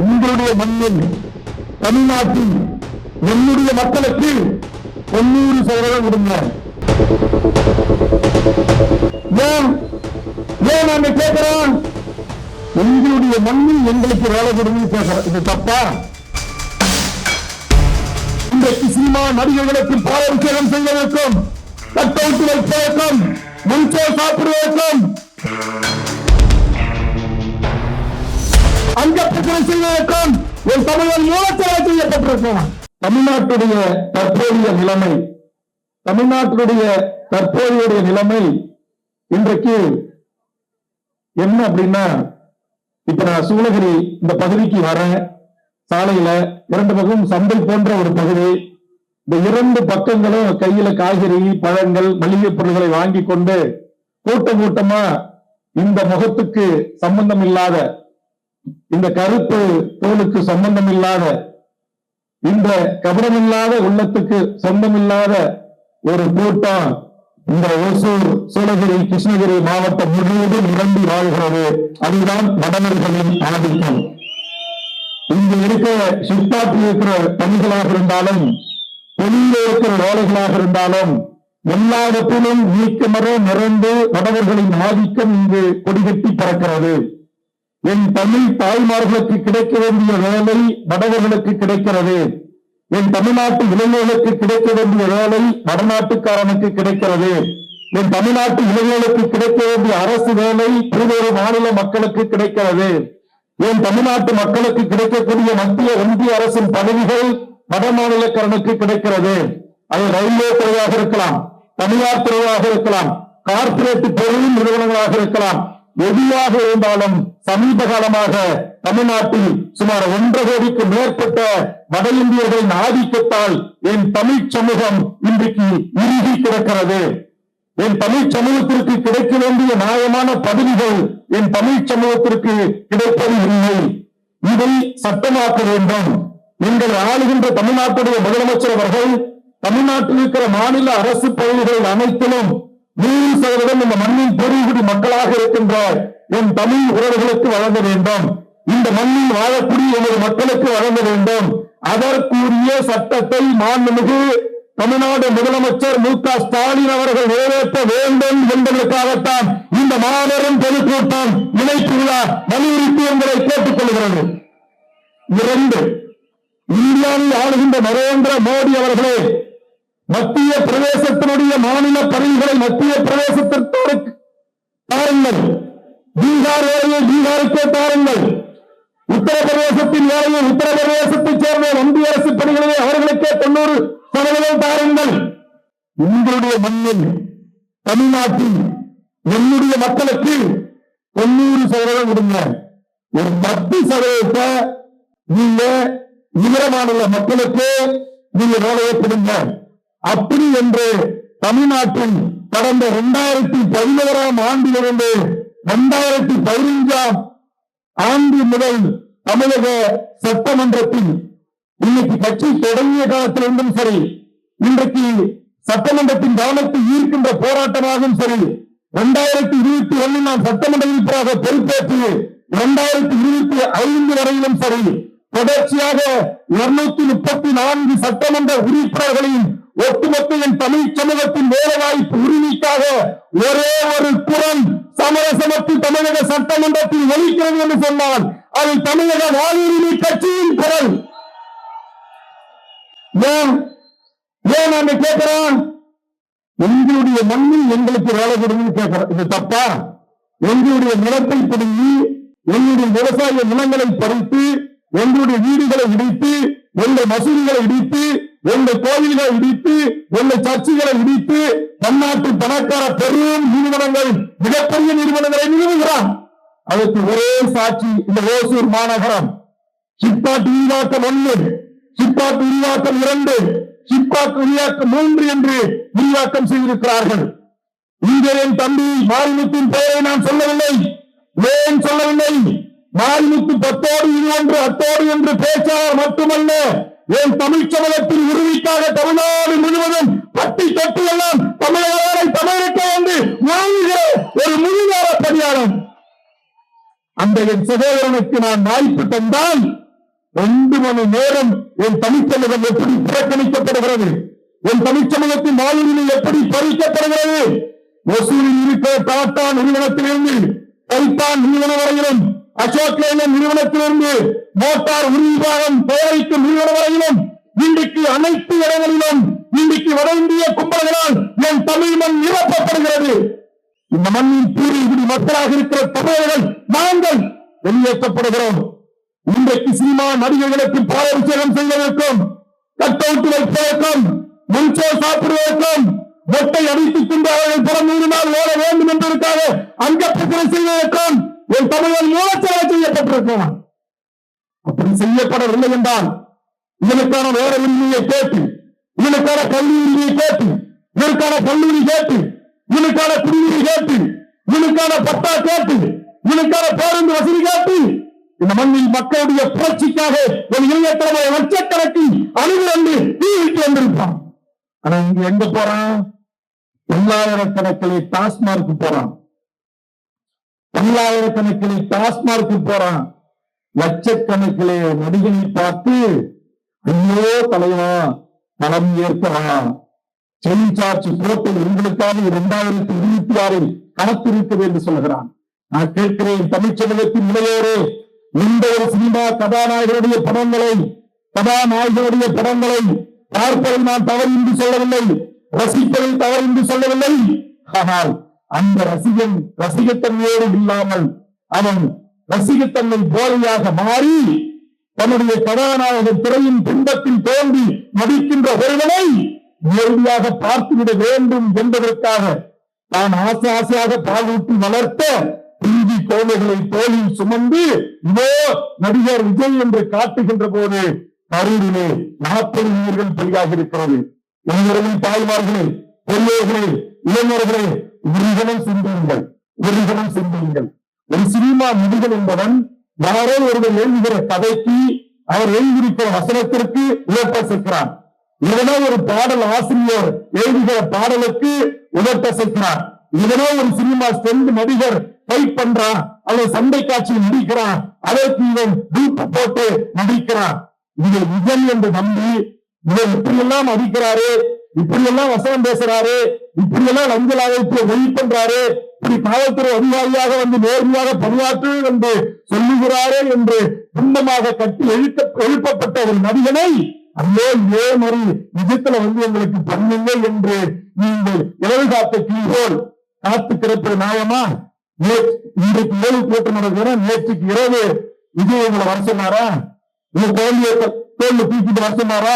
உங்களுடைய மண்ணில் தமிழ்நாட்டில் என்னுடைய மக்களுக்கு 90% கொடுங்க. ஏன் நாங்க கேட்கிறோம்? எங்களுடைய மண்ணில் எங்களுக்கு வேலை கொடுங்க கேட்கிறோம். இது தப்பா? இன்றைக்கு சினிமா நடிகர்களுக்கு பாலாபிஷேகம் செய்வதற்கும், கட்டவுட்டு வைப்பதற்கும், மஞ்சள் சாப்பிடுவதற்கும், அங்க பிரச்சனை செய்வதற்கும் ஒரு தமிழன் மூலச்சேவை செய்யப்பட்டிருக்கும். தமிழ்நாட்டுடைய தற்போதைய நிலைமை இன்றைக்கு என்ன அப்படின்னா, இப்ப நான் சூளகிரி இந்த பகுதிக்கு வரேன். சாலையில 2 பக்கம் சந்தை போன்ற ஒரு பகுதி. இந்த 2 பக்கங்களும் கையில காய்கறி, பழங்கள், மளிகை பொருட்களை வாங்கி கொண்டு கூட்டமா இந்த முகத்துக்கு சம்பந்தம் இல்லாத, இந்த கருப்பு தோலுக்கு சம்பந்தம் இல்லாத, இந்த கபடமில்லாத உள்ளத்துக்கு சொந்தமில்லாத ஒரு கூட்டம் இந்த ஓசூர், சூளகிரி, கிருஷ்ணகிரி மாவட்டம் முழுவதும் நிரம்பி வாழ்கிறது. அதுதான் வடமர்களின் ஆதிக்கம். இங்கு இருக்கிற சிற்பாட்டில் இருக்கிற பணிகளாக இருந்தாலும், தொழில இருக்கிற வேலைகளாக இருந்தாலும், எல்லாவற்றிலும் நீக்கமர நிறைந்து வடவர்களின் ஆதிக்கம் இங்கு கொடிகட்டி பறக்கிறது. என் தமிழ் தாய்மார்களுக்கு கிடைக்க வேண்டிய வேலை வடவர்களுக்கு கிடைக்கிறது. என் தமிழ்நாட்டு இளைஞர்களுக்கு கிடைக்க வேண்டிய வேலை வடநாட்டுக்காரனுக்கு கிடைக்கிறது. என் தமிழ்நாட்டு இளைஞர்களுக்கு கிடைக்க வேண்டிய அரசு வேலை பல்வேறு மாநில மக்களுக்கு கிடைக்கிறது. என் தமிழ்நாட்டு மக்களுக்கு கிடைக்கக்கூடிய மத்திய ஒன்றிய அரசின் பதவிகள் வட மாநிலக்காரனுக்கு கிடைக்கிறது. அது ரயில்வே துறையாக இருக்கலாம், தனியார் துறையாக இருக்கலாம், கார்பரேட் பொருள் நிறுவனங்களாக இருக்கலாம். எதுவாக இருந்தாலும் சமீப காலமாக தமிழ்நாட்டில் சுமார் 1.5 கோடிக்கு மேற்பட்ட வட இந்தியர்களின் ஆதிக்கத்தால் என் தமிழ் சமூகம் இன்றைக்கு இறுகி கிடக்கிறது. என் தமிழ் சமூகத்திற்கு கிடைக்க வேண்டிய நியாயமான பதவிகள் என் தமிழ் சமூகத்திற்கு கிடைப்பது இல்லை. இதை சட்டமாக்க வேண்டும். எங்கள் ஆளுகின்ற தமிழ்நாட்டுடைய முதலமைச்சர் அவர்கள் தமிழ்நாட்டில் இருக்கிற மாநில அரசு பதவிகள் அனைத்திலும் 100% இந்த மண்ணின் பூர்வீகுடி மக்களாக இருக்கின்ற என் தமிழ் உறவுகளுக்கு வழங்க வேண்டும். இந்த மண்ணில் வாழக்கூடிய எமது மக்களுக்கு வழங்க வேண்டும். அதற்குரிய சட்டத்தை மாண்புமிகு தமிழ்நாடு முதலமைச்சர் மு.க. ஸ்டாலின் அவர்கள் நிறைவேற்ற வேண்டும் என்பதற்காகத்தான் இந்த மாபெரும் பொதுக்கூட்டம் இணைப்பு விழா வலியுறுத்தி என்பதை கேட்டுக் கொள்கிறது. 2, இந்தியாவில் ஆளுகின்ற நரேந்திர மோடி அவர்களே, மத்திய பிரதேசத்தினுடைய மாநில பதவிகளை மத்திய பிரதேசத்திற்கு தாருங்கள். பீகார் வேலையை பீகாருக்கே தாருங்கள். உத்தரப்பிரதேசத்தின் வேலையை உத்தரப்பிரதேசத்தைச் சேர்ந்த ஒன்றிய அரசு பணிகளை அவர்களுக்கே 90% தாருங்கள். உங்களுடைய மண்ணில் தமிழ்நாட்டில் என்னுடைய மக்களுக்கு 90% கொடுங்க. ஒரு 10% நீங்க இதர மாநில மக்களுக்கு நீங்க வேலையை கொடுங்க. அப்படி என்று தமிழ்நாட்டில் கடந்த 2011 ஆண்டிலிருந்து 2015 ஆண்டு முதல் தமிழக சட்டமன்றத்தில் இன்னைக்கு கட்சி தொடங்கிய காலத்திலிருந்தும் சரி, இன்றைக்கு சட்டமன்றத்தின் கவனத்தை ஈர்க்கின்ற போராட்டமாகவும் சரி, 2021 நான் சட்டமன்ற உறுப்பினராக பொறுப்பேற்று 2025 வரையிலும் சரி, தொடர்ச்சியாக 234 சட்டமன்ற உறுப்பினர்களின் ஒட்டுமொத்த என் தமிழ் சமூகத்தின் வேலைவாய்ப்பு உரிமைக்காக ஒரே ஒரு குரல் சமரசமற்று தமிழக சட்டமன்றத்தில் ஒலிக்கிறது என்று சொன்னால் அது தமிழக வாழ்வுரிமை கட்சியின் குரல். ஏன் நாங்க கேட்கிறோம்? எங்களுடைய மண்ணில் எங்களுக்கு வேலை கொடுங்க கேட்கிறோம். இது தப்பா? எங்களுடைய நிலத்தை பிடுங்கி, எங்களுடைய விவசாய நிலங்களை பறித்து, எங்களுடைய வீடுகளை இடித்து, எங்கள் மசூதிகளை இடித்து, எங்கள் கோவில்களை இடித்து, எங்கள் சர்ச்சைகளை இடித்து, பன்னாட்டு பணக்கார பெரும் நிறுவனங்கள், மிகப்பெரிய நிறுவனங்களை நிறுவுகிறான். அதற்கு ஒரே சாட்சி இந்த ஓசூர் மாநகரம். சிப்காட் விரிவாக்கம் 1, சிப்காட் விரிவாக்கம் 2, சிப்காட் விரிவாக்கம் 3 என்று விரிவாக்கம் செய்திருக்கிறார்கள். இங்கே என் தம்பி மாரிமுத்தின் பெயரை நான் சொல்லவில்லை. ஏன் சொல்லவில்லை? மாரிமுத்து 10ஓடு இது ஒன்று 10ஓடு என்று பேச்சாளர் மட்டுமல்ல, என் தமிழ் சமூகத்தின் உரிமைக்காக தமிழ்நாடு முழுவதும் பட்டி தொட்டி எல்லாம் தமிழக வந்து வாழ்கிற ஒரு முழுநேர பணியாளர். அந்த என் சகோதரனுக்கு நான் வாய்ப்பு தந்தால் 2 மணி நேரம் என் தமிழ்ச்சமூகம் எப்படி புறக்கணிக்கப்படுகிறது, என் தமிழ்ச்சமூகத்தின் வாழ்வினை எப்படி பறிக்கப்படுகிறது. ஒசூரில் இருக்கிற டாடா நிறுவனத்திலிருந்து டைட்டான் நிறுவனம் வரையிலும், அசோக் லேலண்ட் நிறுவனத்திலிருந்து மோட்டார் உரிமையாளம் தயாரிக்கும் நிறுவனம் வரையிலும், இன்றைக்கு அனைத்து இடங்களிலும் இன்றைக்கு வட இந்திய கும்பல்களால் என் தமிழ் மண் நிரப்பப்படுகிறது. இந்த மண்ணின் பூர்வீகுடி மக்களாக இருக்கிற தமிழர்கள் நாங்கள் வெளியேற்றப்படுகிறோம். இன்றைக்கு சினிமா நடிகர்களுக்கு பாலாபிஷேகம் செய்வதற்கும், கட் அவுட் வைப்பதற்கும், முன்சோ சாப்பிடுவதற்கும், மொட்டை அடித்துக் கொண்டு அவர்கள் பல 100 நாள் ஓட வேண்டும் என்பதற்காக அங்க பிரச்சனை செய்வதற்கும் என் தமிழர்கள் மூலச்செலவு செய்யப்பட்டிருக்கலாம். அப்படி செய்யப்படவில்லை என்றால் இதற்கான வேற உரிமையை கேட்டு, இதற்கான கல்வி உரிமையை கேட்டு, இதற்கான கல்லூரி கேட்டு, இதற்கான குடிநீர் கேட்டு, இதற்கான பட்டா கேட்டு, இதற்கான பேருந்து வசதி கேட்டு இந்த மண்ணில் மக்களுடைய புரட்சிக்காக ஒரு இளைஞர் லட்சக்கணக்கில் அணிதிரண்டு தீவிட்டு வந்திருப்பான். ஆனா இங்க எங்க போறான்? பல்லாயிரக்கணக்கிலே டாஸ்மார்க்கு போறான், பல்லாயிரக்கணக்கிலே டாஸ்மார்க்கு போறான். லட்சக்கணக்கிலே நடிகனை பார்த்து ஐயோ தலைவா பணம் ஏற்கலாம், செயின்சார்ஜ் போட்டல் உங்களுக்காக 2026 கணத்திருக்கிறது என்று சொல்கிறான். நான் கேட்கிறேன், தமிழ்ச்சமூகத்தின் நிலையோடு எந்த ஒரு சினிமா கதாநாயகனுடைய படங்களை பார்ப்பதை நான் தவறு என்று சொல்லவில்லை, ரசிப்பதை தவறு என்று சொல்லவில்லை. ஆனால் அந்த ரசிகன் ரசிகத்தன்மையோடு இல்லாமல் அவன் ரசிகத்தன்மை போலியாக மாறி தன்னுடைய கதாநாயக திரையின் பின்பத்தில் தோன்றி நடிக்கின்ற ஒருவனை நேரடியாக பார்த்துவிட வேண்டும் என்பதற்காக தான் ஆசையாக பாலூட்டி வளர்த்த பிரிதி கோவைகளை தோளில் சுமந்து இதோ நடிகர் விஜய் என்று காட்டுகின்ற போது கரூரிலே 40 உயிர்கள் பலியாக இருக்கிறது. இளைஞர்கள், தாய்மார்களே, பெரியோர்களே, இளைஞர்களே, உரிகளும் சிந்தியுங்கள். ஒரு சினிமா நடிகர் என்பவன் யாரோ ஒருவர் எழுதுகிற கதைக்கு, அவர் எழுதியிருக்கிற வசனத்திற்கு உயர்த்த சேர்க்கிறார். இதனோ ஒரு பாடல் ஆசிரியர் எழுதுகிற பாடலுக்கு உயர்த்த சேர்க்கிறார். இதனோ ஒரு சினிமா ஸ்டெண்ட் நடிகர் ஃபைட் பண்றான் அல்லது சண்டை காட்சியில் நடிக்கிறான், அதற்கு இவன் டூப் போட்டு நடிக்கிறான். இதை நிஜம் என்று நம்பி இவர் இப்படியெல்லாம் அடிக்கிறாரு, இப்படியெல்லாம் வசனம் பேசுறாரு, இப்படியெல்லாம் லஞ்ச லாபத்தை ஒளி பண்றாரு, இப்படி காவல்துறை அதிகாரியாக வந்து நேர்மையாக பணியாற்று என்று சொல்லுகிறாரே என்று துன்பமாக கட்டி எழுப்பப்பட்ட ஒரு நடிகனை ஐயோ ஏன் ஒரு நிஜத்துல வந்து எங்களுக்கு பண்ணுங்க என்று நீங்கள் இரவு காத்த கீழோல் காத்து கிடப்பது நியாயமா? இன்றைக்கு 7 கூட்டம் நடக்கிற, நேற்றுக்கு இரவு விஜய் உங்களை வர சொன்னாரா? உங்க தோல்வியை தூக்கிட்டு வர சொன்னாரா?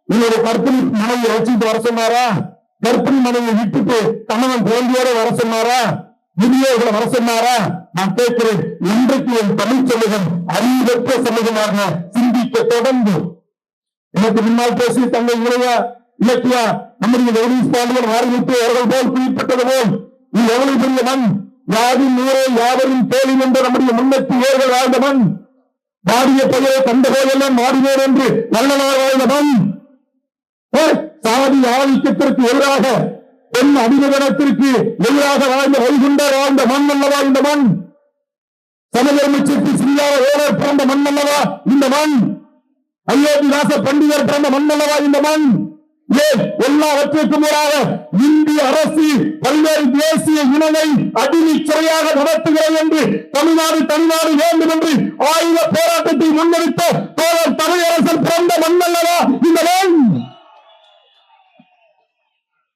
உங்களுடைய கற்பிணி மனைவியை வச்சுட்டு வர சொன்னாரா? கற்பிணி மனைவியை விட்டுட்டு கணவன் தோல்வியோட வர சொன்னாரா? விதியோட வர சொன்னாரா? நான் கேட்கிறேன், இன்றைக்கு என் தமிழ் சமூகம் அறிவற்ற சமூகமாக சிந்திக்க தொடர்ந்து எனக்கு முன்னால் பேசி தங்கள் இலக்கியா நம்முடைய கௌரீஷ் பாண்டியன் ஆரம்பித்து அவர்கள் போல் குறிப்பிட்டது போல் இது எவ்வளவு பெரிய மண், யாரின் ஊரே யாவரின் தோழில் என்று நம்முடைய முன்னெத்தி ஏர்கள் வாழ்ந்த மண், வாடிய பெயரை கண்ட போதெல்லாம் மாறினேன் என்று வல்லனார் வாழ்ந்த மண், சாதி ஆதிக்கத்திற்கு எதிராக பெண் அடிமகனத்திற்கு எதிராக வாழ்ந்த வைகுண்டர் வாழ்ந்த மண் அல்லவா இந்த மண்? சமதர்மச்சிற்கு சிறியார ஓரர் பிறந்த மண் அல்லவா இந்த மண்? அயோத்திதாச பண்டிதர் பிறந்த மண் அல்லவா இந்த மண்? ஏன் எல்லாவற்றிற்கும் மேலாக இந்திய அரசு பல்வேறு தேசிய இனவை அடிமை சிறையாக நடத்துகிறது என்று தமிழ்நாடு தனிநாடு வேண்டும் என்று ஆயுத போராட்டத்தை முன்னெடுத்த தோழர் தமிழரசன் பிறந்த மண் அல்லவா இந்த மண்?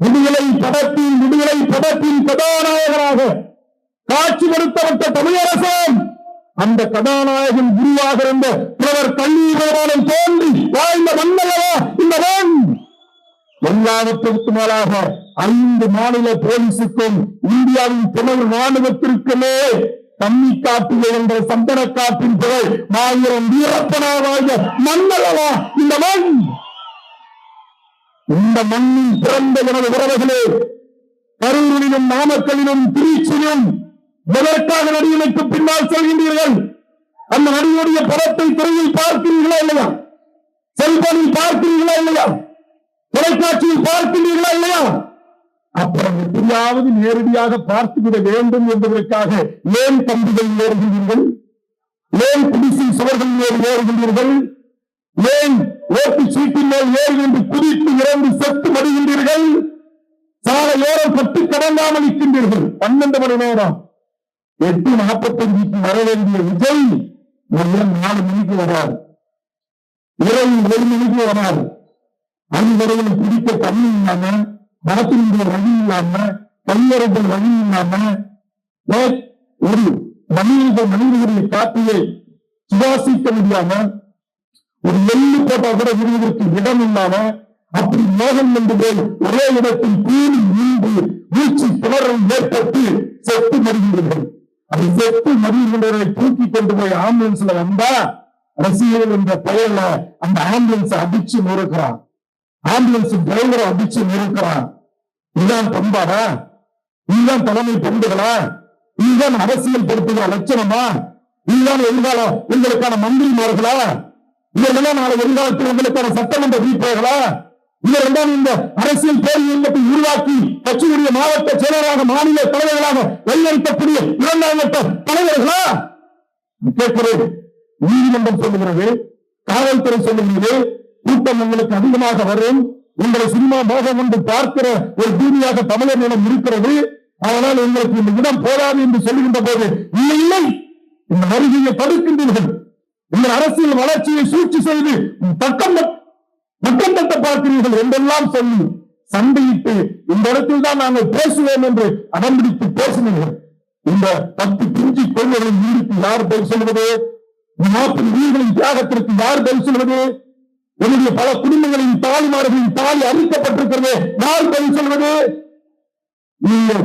விடுதலை படத்தின் கதாநாயகராக காட்சிப்படுத்தப்பட்ட தமிழரசன் அந்த கதாநாயகன் குருவாக இருந்த புலவர் கல்வி தோன்றி வாழ்ந்த மண்ணல்லவா இந்த மண்? எல்லாவற்றிற்கு மேலாக 5 மாநில போலீசுக்கும் இந்தியாவின் துணை ராணுவத்திற்குமே தண்ணி காட்டிய என்ற சந்தன காட்டின் புகழ் 1000 வீரப்பனா வாழ்ந்த மண்ணல்லவா இந்த மண்? இந்த மண்ணில் பிறந்த எனது உறவுகளே, கரூரிலும் நாமக்கலிலும் திருச்சியிலும் எதற்காக நடிகனுக்கு பின்னால் செல்கின்றீர்கள்? அந்த நடிகனுடைய படத்தை திரையில் பார்க்கிறீர்களா இல்லையா? செல்போனில் பார்க்கிறீர்களா இல்லையா? தொலைக்காட்சியில் பார்க்கிறீர்களா இல்லையா? அப்புறம் எப்படியாவது நேரடியாக பார்த்துவிட வேண்டும் என்பதற்காக ஏன் தம்பிகள் ஏறுகிறீர்கள்? ஏன் குடிசை சுவர்கள் மேல் ஏறுகின்றீர்கள்? ஏன் ஓட்டு சீட்டின் மேல் ஏறுகின்ற குதித்து இறந்து செத்து மடிகின்றீர்கள்? சாலையோரம் பட்டு கடங்காமல் நிற்கின்றீர்கள். 12 மணி நேரம் 8:45 வர வேண்டிய விஜய் 4 மணிக்கு வரார், இரவு 1 மணிக்கு வரார். அனைவரையும் குடிக்க தண்ணி இல்லாம, பாத்ரூம் வழி இல்லாம, கையறைகள் வழி இல்லாம, ஒரு மனிதர்களுடைய காற்றிலே சுவாசிக்க முடியாம, ஒரு எள்ளு போட்டா கூட விடுவதற்கு இடம் இல்லாம, அப்படி மோகம் என்று போய் ஒரே இடத்தில் கூலி நீண்டு வீழ்ச்சி தொடரும் ஏற்பட்டு செத்து மறிகின்றீர்கள். அப்படி செத்து மறிகின்றவர்களை தூக்கி கொண்டு போய் ஆம்புலன்ஸ்ல வந்தா ரசிகர்கள் என்ற பெயர்ல அந்த ஆம்புலன்ஸ் அடிச்சு நொறுக்கிறான், ஆம்புலன்ஸ் டிரைவரை அடிச்சு நொறுக்கிறான். இதுதான் பண்பாடா? இதுதான் தலைமை பண்புகளா? இதுதான் அரசியல் படுத்துகிற லட்சணமா? இதுதான் எதிர்காலம் உங்களுக்கான மந்திரிமார்களா? இதெல்லாம் நாளை எதிர்காலத்தில் உங்களுக்கான சட்டமன்ற வீப்பார்களா? இதெல்லாம் இந்த அரசியல் போராட்டத்தை உருவாக்கி கட்சியுடைய மாவட்ட செயலராக, மாநில தலைவர்களாக வழிநடத்தக்கூடிய 2ஆம் கட்ட தலைவர்களா? கேட்கிறேன். நீதிமன்றம் சொல்லுகிறது, காவல்துறை சொல்லுகிறது, கூட்டம் உங்களுக்கு அதிகமாக வரும், உங்களை சினிமா மோகம் என்று பார்க்கிற ஒரு பூமியாக தமிழர் நிலம் இருக்கிறது, அதனால் உங்களுக்கு இந்த இடம் போதாது என்று சொல்லுகின்ற போது இல்லை இல்லை, இந்த வருகையை தடுக்கின்றீர்கள், இந்த அரசியல் வளர்ச்சியை சூழ்ச்சி செய்து பக்கம் தட்ட பார்க்கிறீர்கள் என்றெல்லாம் சொல்லி சண்டையிட்டு இந்த இடத்தில் தான் நாங்கள் பேசுவோம் என்று அடம்பிடித்து பேசினீர்கள். இந்த 10 பிஞ்சி கொள்கைகளின் ஈடுக்கு யார் பதில் சொல்வது? 40 உயிர்களின் தியாகத்திற்கு யார் பதில் சொல்வது? என்னுடைய பல குடும்பங்களின் தாய்மார்களின் தாலி அழிக்கப்பட்டிருக்கிறது, யார் பதில் சொல்வது? நீங்கள்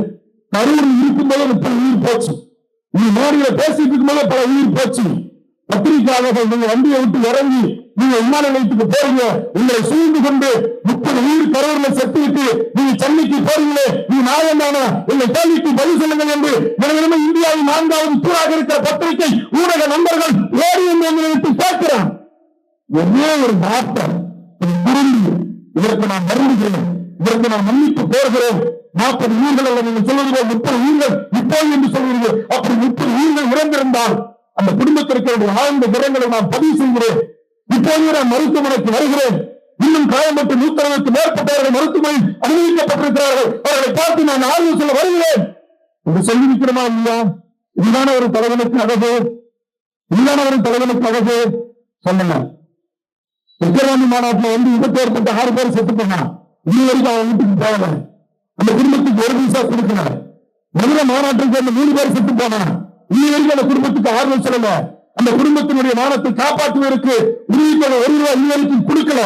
கரூரில் இருக்கும்போது 30 உயிர் போச்சு, நீ மோடியில பேசிட்டு இருக்கும்போது பல உயிர் போச்சு. பத்திரிகையாளர்கள் நீங்க வண்டியை விட்டு இறங்கி நீங்க விமான நிலையத்துக்கு போறீங்க, உங்களை சூழ்ந்து கொண்டு 30 உயிர் கரூர்ல செத்துவிட்டு நீங்க சென்னைக்கு போறீங்களே, நீ நாயந்தான உங்களை கேள்விக்கு பதில் சொல்லுங்கள் என்று எனவே இந்தியாவின் 4வது தூராக இருக்கிற பத்திரிகை ஊடக நண்பர்கள் ஓடி என்று கேட்கிறான். ஒரே ஒரு டாக்டர் இதற்கு நான் வருந்துகிறேன், இதற்கு நான் மன்னிப்பு கோருகிறேன். 40 உயிர்கள் அல்ல, நீங்க சொல்லுவீர்கள் 30 உயிர்கள் இப்போது என்று சொல்வீர்கள். அப்படி 30 உயிர்கள் இறந்திருந்தால் அந்த குடும்பத்திற்கு ஆழ்ந்த விவரங்களை நான் பதிவு செய்கிறேன். இப்போது நான் மருத்துவமனைக்கு வருகிறேன். இன்னும் காயம்பட்டு 160க்கு மேற்பட்டவர்கள் மருத்துவமனையில் அனுமதிக்கப்பட்டிருக்கிறார்கள். அவர்களை பார்த்து நான் ஆய்வு சொல்ல வருகிறேன் என்று சொல்லியிருக்கிறோமா இல்லையா? இதுதான ஒரு தலைவனுக்கு அழகு, இதுதான ஒரு தலைவனுக்கு அழகு. சொல்லுங்க. உத்தரவாண்டி மாநாட்டில் விபத்து ஏற்பட்ட 6 பேர் செத்து போனான். இன்னும் வரைக்கும் அவன் வீட்டுக்கு போகல. அந்த குடும்பத்துக்கு 1 பைசா கொடுக்கிறார். மதுரை மாநாட்டுக்கு அந்த 3 பேர் செத்து போனான். இன்னும் வரைக்கும் அந்த குடும்பத்துக்கு ஆர்வம் சொல்லல. அந்த குடும்பத்தினுடைய மானத்தை காப்பாற்றுவதற்கு உறுதித்தொகை 1 ரூபாய் இன்னும் வரைக்கும் கொடுக்கல.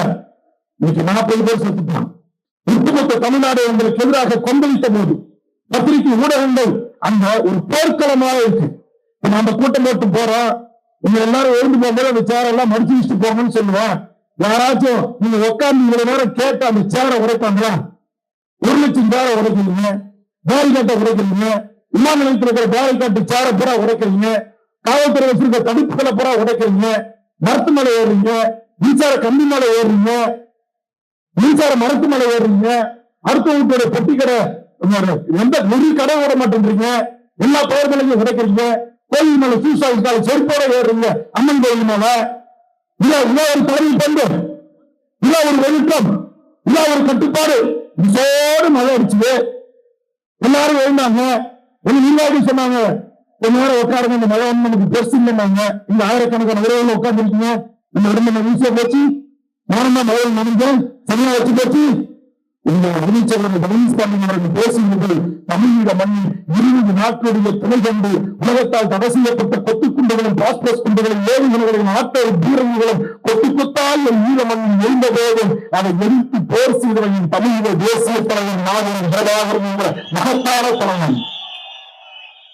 இன்னைக்கு 40 பேர் செத்துட்டான். ஒட்டுமொத்த தமிழ்நாடு உங்களுக்கு எதிராக கொந்தளித்த போது பத்திரிகை ஊடகங்கள் அந்த ஒரு போர்க்களமாக இருக்கு. நம்ம கூட்டம் போட்டு போறோம், நீங்க எல்லாரும் எழுந்து போகும்போது அந்த சேரை எல்லாம் மடிச்சு வச்சுட்டு போங்கன்னு சொல்லுவான். யாராச்சும் நீங்க உட்கார்ந்து இவ்வளவு நேரம் கேட்ட அந்த சேரை உடைப்பாங்களா? 1 லட்சம் சேரை உடைக்கிறீங்க, பேரிகாட்டை உடைக்கிறீங்க, விமான நிலையத்தில் இருக்கிற பேரிகாட்டு சேரை பூரா உடைக்கிறீங்க, காவல்துறை வச்சிருக்க தடுப்புகளை பூரா உடைக்கிறீங்க, மரத்து மலை ஏறுறீங்க, மின்சார கம்பி மலை ஏறுறீங்க, மின்சார மரத்து மலை ஏறுறீங்க, அடுத்த வீட்டோட பொட்டி கடை எந்த ஒரு கடை ஓட மாட்டேன்றீங்க, எல்லா பெயர்களையும் உடைக்கிறீங்க, கோயில் மேல சூசாவுக்கால செருப்போட ஏறுறீங்க, அம்மன் கோயில் மேல. இதான் ஒரு தலைமை பண்பு, இதான் ஒரு ஒழுக்கம், இதான் ஒரு கட்டுப்பாடு. இதோடு மழை அடிச்சுது, எல்லாரும் எழுந்தாங்க. நீங்க சொன்னாங்க கொஞ்ச நேரம் உட்காருங்க, இந்த மழை வந்து நமக்கு பெருசு இல்லைன்னாங்க. இந்த ஆயிரக்கணக்கான உறவுகள் உட்கார்ந்து இருக்கீங்க, நம்ம உடம்பு வீசியா போச்சு, நானும் தான் மழையில் நனைஞ்சேன், சரியா வச்சு போச்சு. இந்த அமைச்சர்கள் அவர்கள் பேசுகிறது தமிழீழ மண்ணில் 20 நாட்களுடைய துணை கொண்டு உலகத்தால் தடை செய்யப்பட்ட கொத்துக்குண்டுகளும் பாஸ்பரஸ் குண்டுகளும் ஏவுகணைகளும் ஆட்டோ பீரங்குகளும் கொத்து கொத்தால் என் ஈழ மண்ணில் எழுந்த போதும் அதை எதிர்த்து போர் செய்தவன் தமிழீழ தேசிய தலைவர் நாகரின் பிரபாகரன் என்ற மகத்தான தலைவன்.